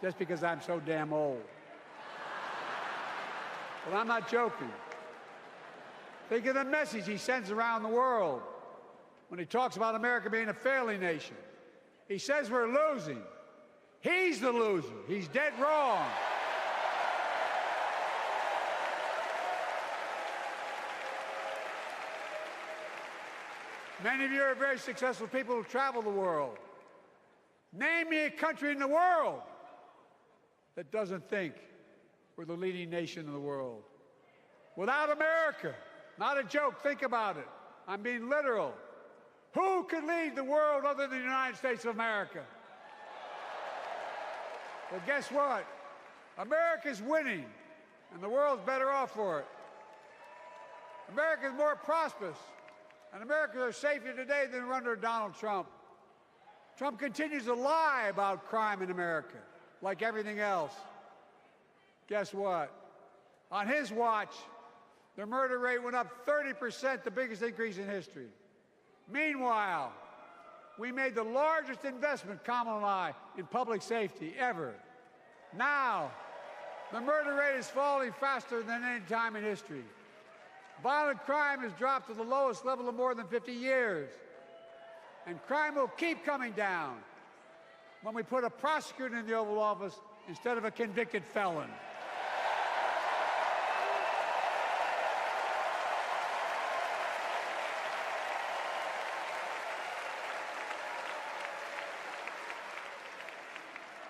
just because I'm so damn old. But I'm not joking. Think of the message he sends around the world when he talks about America being a failing nation. He says we're losing. He's the loser. He's dead wrong. Many of you are very successful people who travel the world. Name me a country in the world that doesn't think we're the leading nation in the world. Without America, not a joke, think about it. I'm being literal. Who could lead the world other than the United States of America? Well, guess what? America's winning, and the world's better off for it. America's more prosperous, and Americans are safer today than under Donald Trump. Trump continues to lie about crime in America, like everything else. Guess what? On his watch, the murder rate went up 30%, the biggest increase in history. Meanwhile, we made the largest investment, Kamala and I, in public safety ever. Now, the murder rate is falling faster than any time in history. Violent crime has dropped to the lowest level in more than 50 years. And crime will keep coming down when we put a prosecutor in the Oval Office instead of a convicted felon.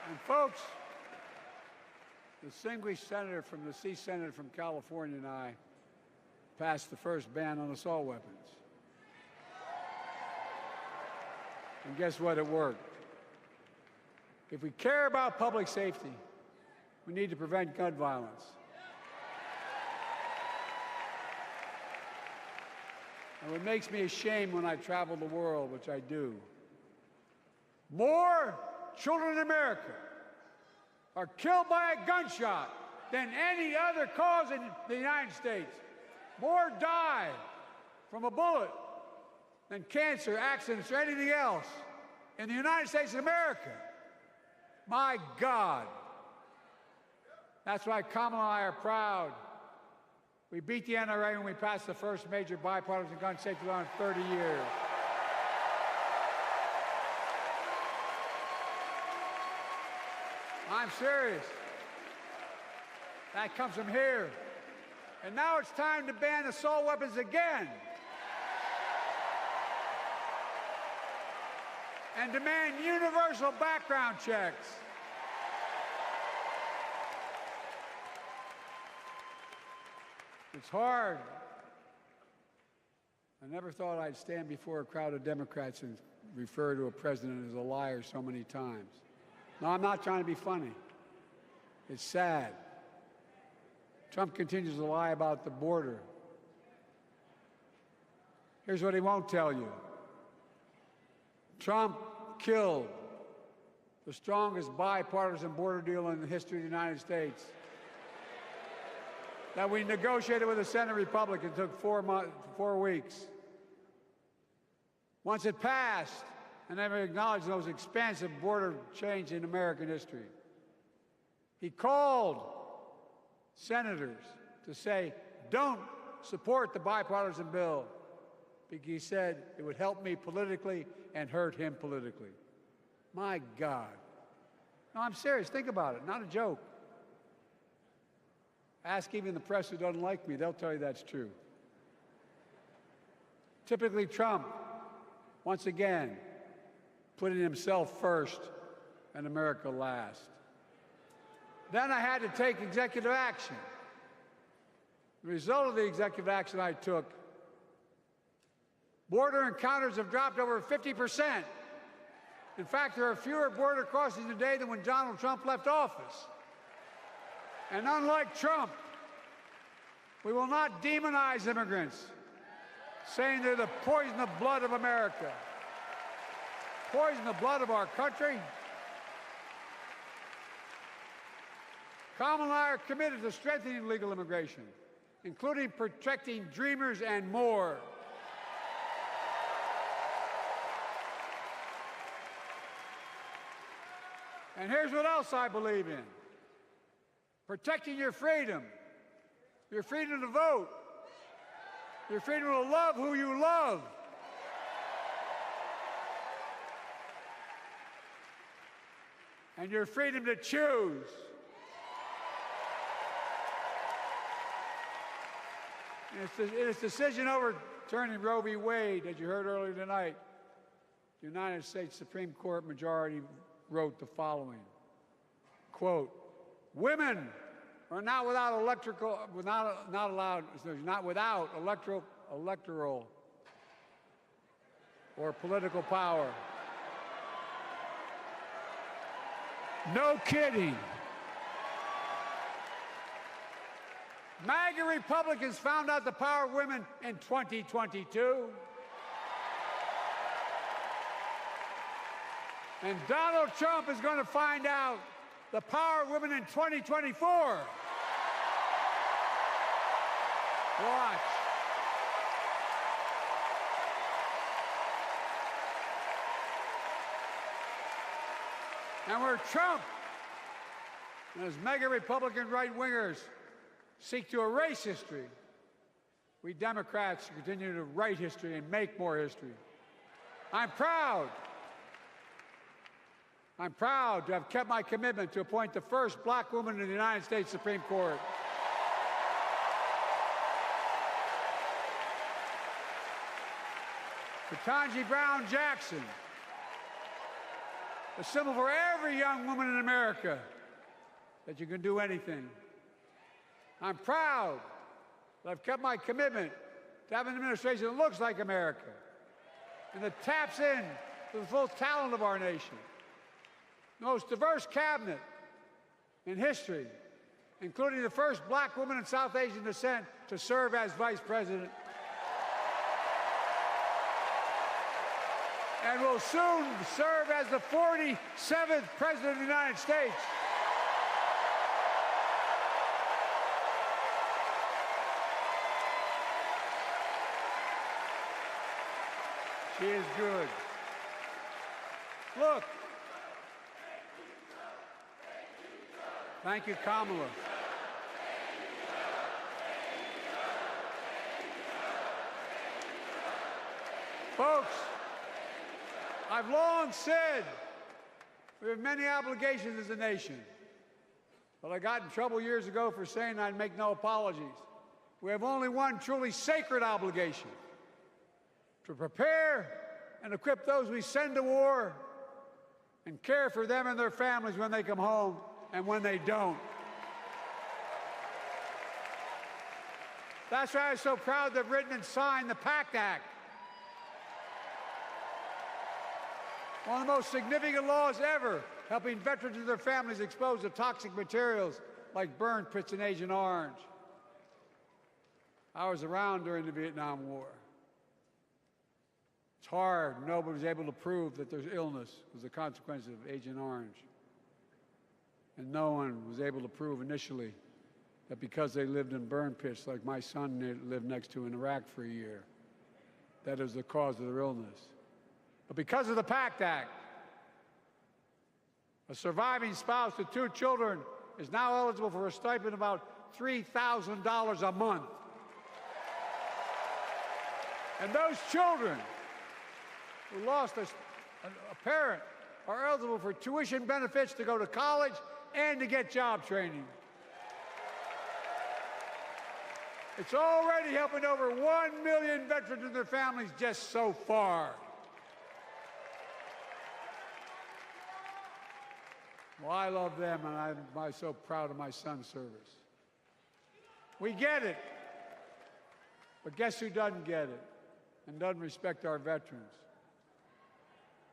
And folks, the distinguished senator from the C Senate from California and I passed the first ban on assault weapons. And guess what? It worked. If we care about public safety, we need to prevent gun violence. And what makes me ashamed when I travel the world, which I do, more children in America are killed by a gunshot than any other cause in the United States. More die from a bullet than cancer, accidents, or anything else in the United States of America. My God. That's why Kamala and I are proud. We beat the NRA when we passed the first major bipartisan gun safety law in 30 years. I'm serious. That comes from here. And now it's time to ban assault weapons again. And demand universal background checks. It's hard. I never thought I'd stand before a crowd of Democrats and refer to a president as a liar so many times. No, I'm not trying to be funny. It's sad. Trump continues to lie about the border. Here's what he won't tell you. Trump killed the strongest bipartisan border deal in the history of the United States that we negotiated with the Senate Republicans. It took 4 weeks. Once it passed, and never acknowledged the most expansive border change in American history, he called senators to say, don't support the bipartisan bill, because he said it would help me politically and hurt him politically. My God. No, I'm serious. Think about it. Not a joke. Ask even the press who doesn't like me. They'll tell you that's true. Typically, Trump, once again, putting himself first and America last. Then I had to take executive action. The result of the executive action I took, border encounters have dropped over 50%. In fact, there are fewer border crossings today than when Donald Trump left office. And unlike Trump, we will not demonize immigrants, saying they're the poison of blood of America. Poison the blood of our country. Kamala and I are committed to strengthening legal immigration, including protecting dreamers and more. And here's what else I believe in: protecting your freedom to vote, your freedom to love who you love, and your freedom to choose. In its decision overturning Roe v. Wade, as you heard earlier tonight, the United States Supreme Court majority wrote the following, quote, "Women are not without electoral or political power." No kidding. MAGA Republicans found out the power of women in 2022. And Donald Trump is going to find out the power of women in 2024. Watch. And where Trump and his mega Republican right-wingers seek to erase history, we Democrats continue to write history and make more history. I'm proud to have kept my commitment to appoint the first black woman in the United States Supreme Court. Ketanji Brown Jackson, a symbol for every young woman in America that you can do anything. I'm proud that I've kept my commitment to have an administration that looks like America and that taps in to the full talent of our nation. The most diverse cabinet in history, including the first black woman of South Asian descent to serve as vice president, and will soon serve as the 47th president of the United States. She is good. Look. Thank you, Kamala. Folks, I've long said we have many obligations as a nation, but I got in trouble years ago for saying I'd make no apologies. We have only one truly sacred obligation: to prepare and equip those we send to war and care for them and their families when they come home and when they don't. That's why I'm so proud to have written and signed the PACT Act, one of the most significant laws ever, helping veterans and their families exposed to toxic materials like burn pits in Agent Orange. I was around during the Vietnam War. It's hard. Nobody was able to prove that their illness was a consequence of Agent Orange. And no one was able to prove initially that because they lived in burn pits like my son lived next to in Iraq for a year, that is the cause of their illness. But because of the PACT Act, a surviving spouse with 2 children is now eligible for a stipend of about $3,000 a month. And those children who lost a parent are eligible for tuition benefits to go to college and to get job training. It's already helping over 1 million veterans and their families just so far. Well, I love them, and I'm so proud of my son's service. We get it. But guess who doesn't get it and doesn't respect our veterans?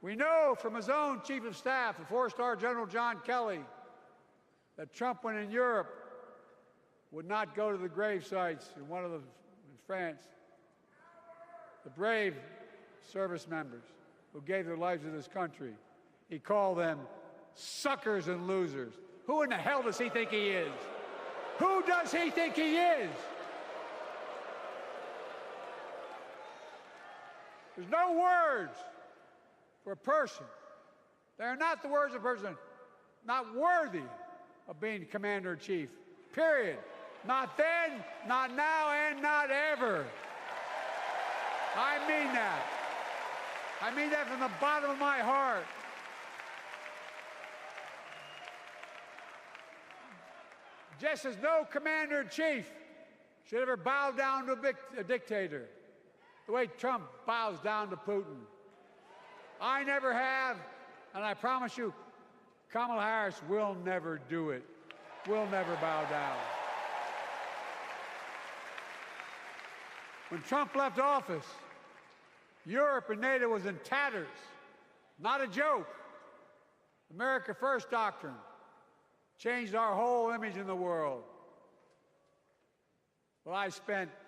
We know from his own chief of staff, the 4-star General John Kelly, that Trump, when in Europe, would not go to the grave sites in France. The brave service members who gave their lives to this country. He called them suckers and losers. Who in the hell does he think he is? Who does he think he is? There's no words for a person. They are not the words of a person not worthy of being commander-in-chief, period. Not then, not now, and not ever. I mean that. I mean that from the bottom of my heart. Just as no commander-in-chief should ever bow down to a dictator, the way Trump bows down to Putin. I never have, and I promise you, Kamala Harris will never do it. Will never bow down. When Trump left office, Europe and NATO was in tatters. Not a joke. America First doctrine changed our whole image in the world. Well,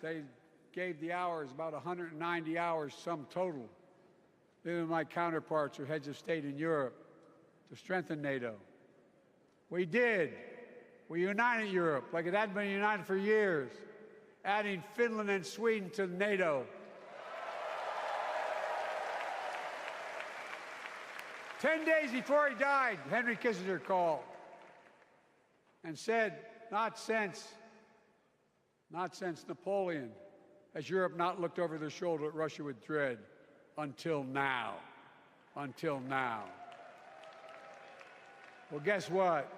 they gave the hours, about 190 hours sum total, than my counterparts or heads of state in Europe, to strengthen NATO. We did. We united Europe like it hadn't been united for years, adding Finland and Sweden to NATO. 10 days before he died, Henry Kissinger called and said, not since Napoleon has Europe not looked over their shoulder at Russia with dread, until now. Until now. Well, guess what?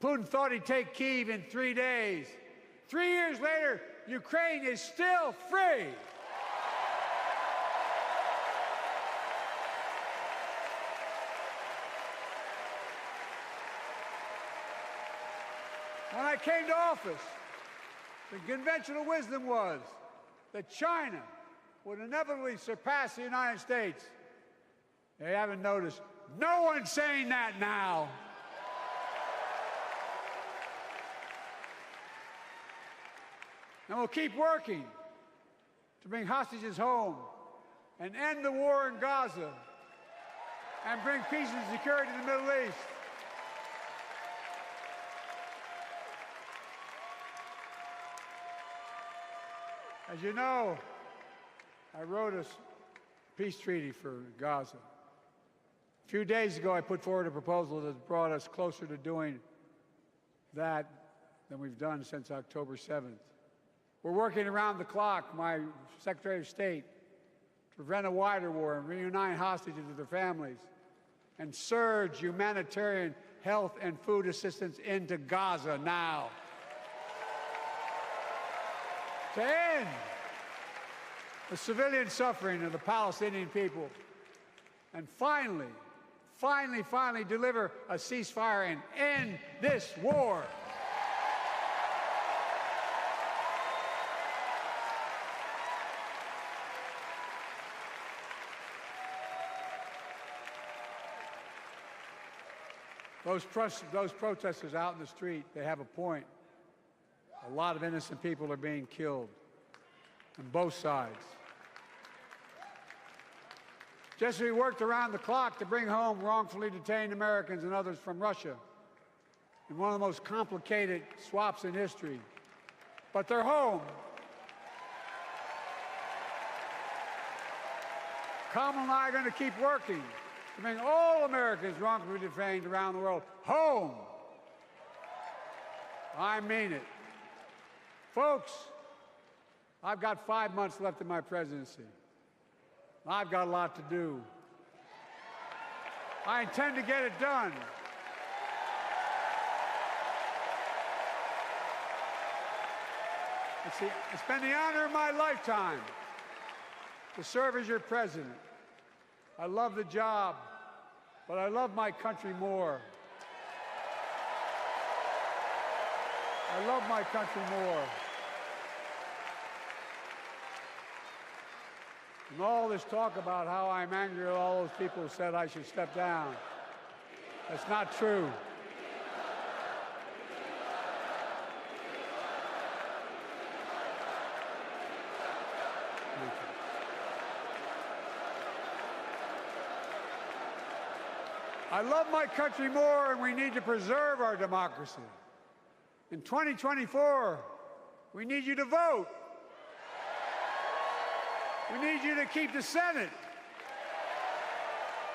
Putin thought he'd take Kyiv in 3 days. 3 years later, Ukraine is still free. When I came to office, the conventional wisdom was that China would inevitably surpass the United States. They haven't noticed. No one's saying that now. And we'll keep working to bring hostages home and end the war in Gaza and bring peace and security to the Middle East. As you know, I wrote a peace treaty for Gaza. A few days ago, I put forward a proposal that brought us closer to doing that than we've done since October 7th. We're working around the clock, my Secretary of State, to prevent a wider war and reunite hostages with their families and surge humanitarian health and food assistance into Gaza now. To end the civilian suffering of the Palestinian people, and finally deliver a ceasefire and end this war. Those protesters out in the street, they have a point. A lot of innocent people are being killed on both sides. Just as we worked around the clock to bring home wrongfully detained Americans and others from Russia in one of the most complicated swaps in history, but they're home. Kamala and I are going to keep working to bring all Americans wrongfully detained around the world home. I mean it. Folks, I've got 5 months left in my presidency. I've got a lot to do. I intend to get it done. It's been the honor of my lifetime to serve as your president. I love the job, but I love my country more. I love my country more. And all this talk about how I'm angry at all those people who said I should step down, that's not true. I love my country more, and we need to preserve our democracy. In 2024, we need you to vote. We need you to keep the Senate.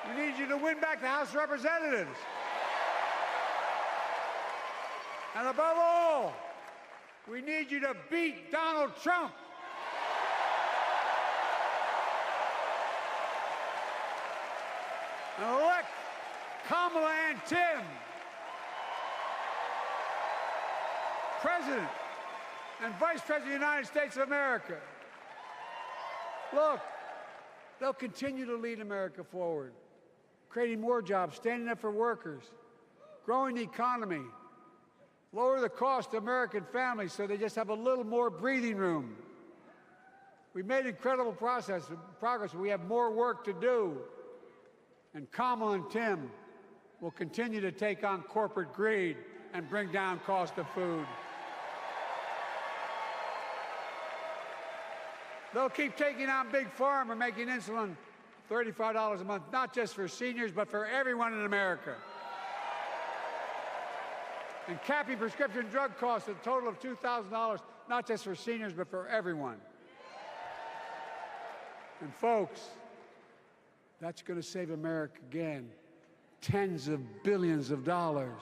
We need you to win back the House of Representatives. And above all, we need you to beat Donald Trump. And elect Kamala and Tim President and Vice President of the United States of America. Look, they'll continue to lead America forward, creating more jobs, standing up for workers, growing the economy, lower the cost to American families so they just have a little more breathing room. We've made incredible progress, but we have more work to do. And Kamala and Tim will continue to take on corporate greed and bring down cost of food. They'll keep taking on Big Pharma, making insulin $35 a month, not just for seniors, but for everyone in America. And capping prescription drug costs at a total of $2,000, not just for seniors, but for everyone. And folks, that's going to save America again tens of billions of dollars.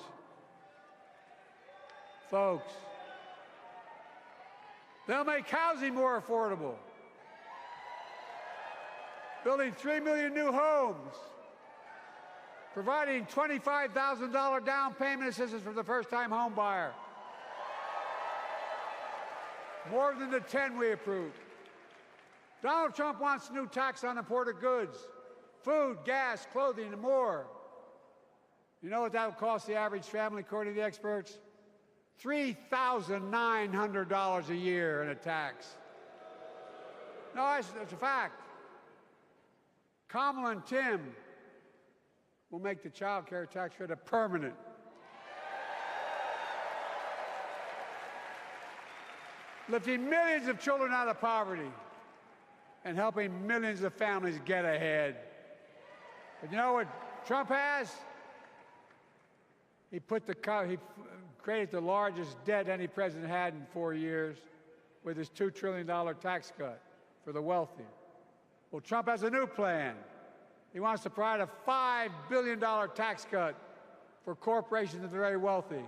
Folks, they'll make housing more affordable, building 3 million new homes, providing $25,000 down payment assistance for the first-time home buyer, more than the 10 we approved. Donald Trump wants a new tax on imported goods, food, gas, clothing, and more. You know what that will cost the average family, according to the experts? $3,900 a year in a tax. No, it's a fact. Kamala and Tim will make the child care tax credit permanent. Lifting millions of children out of poverty and helping millions of families get ahead. But you know what Trump has? He created the largest debt any president had in 4 years with his $2 trillion tax cut for the wealthy. Well, Trump has a new plan. He wants to provide a $5 billion tax cut for corporations and the very wealthy.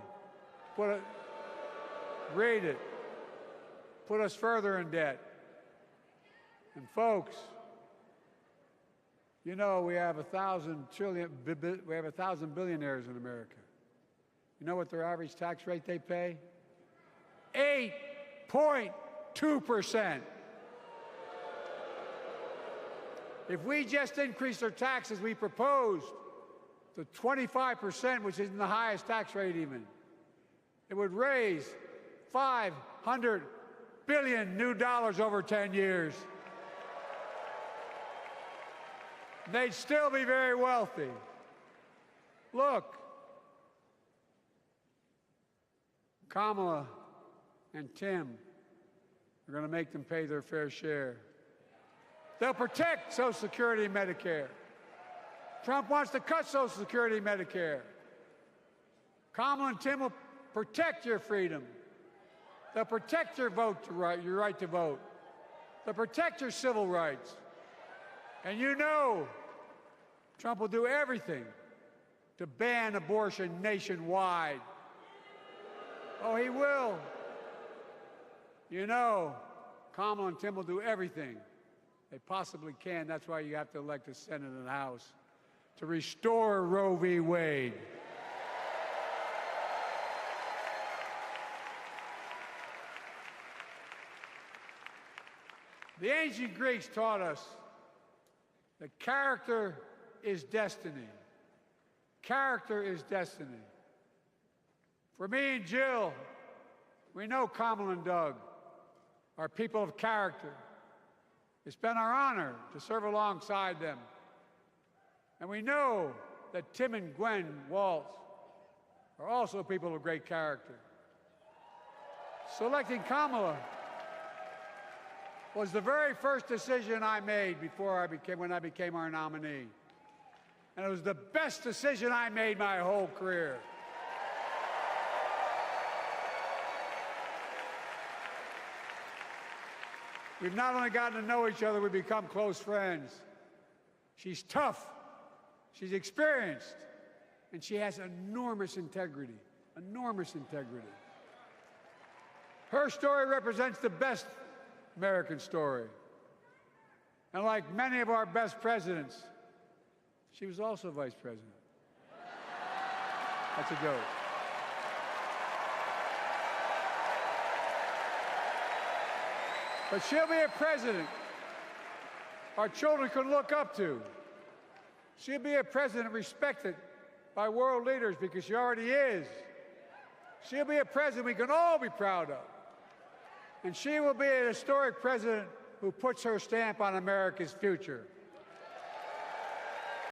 Read it. Put us further in debt. And folks, you know we have 1,000 billionaires in America. You know what their average tax rate they pay? 8.2%. If we just increased their taxes, we proposed to 25%, which isn't the highest tax rate even, it would raise $500 billion new dollars over 10 years. They'd still be very wealthy. Look, Kamala and Tim are going to make them pay their fair share. They'll protect Social Security and Medicare. Trump wants to cut Social Security and Medicare. Kamala and Tim will protect your freedom. They'll protect your your right to vote. They'll protect your civil rights. And you know Trump will do everything to ban abortion nationwide. Oh, he will. You know, Kamala and Tim will do everything they possibly can. That's why you have to elect a Senate and a House to restore Roe v. Wade. The ancient Greeks taught us that character is destiny. Character is destiny. For me and Jill, we know Kamala and Doug are people of character. It's been our honor to serve alongside them. And we know that Tim and Gwen Walz are also people of great character. Selecting Kamala was the very first decision I made when I became our nominee. And it was the best decision I made my whole career. We've not only gotten to know each other, we've become close friends. She's tough, she's experienced, and she has enormous integrity. enormous integrity. Her story represents the best American story. And like many of our best presidents, she was also vice president. That's a joke. But she'll be a president our children can look up to. She'll be a president respected by world leaders because she already is. She'll be a president we can all be proud of. And she will be a historic president who puts her stamp on America's future.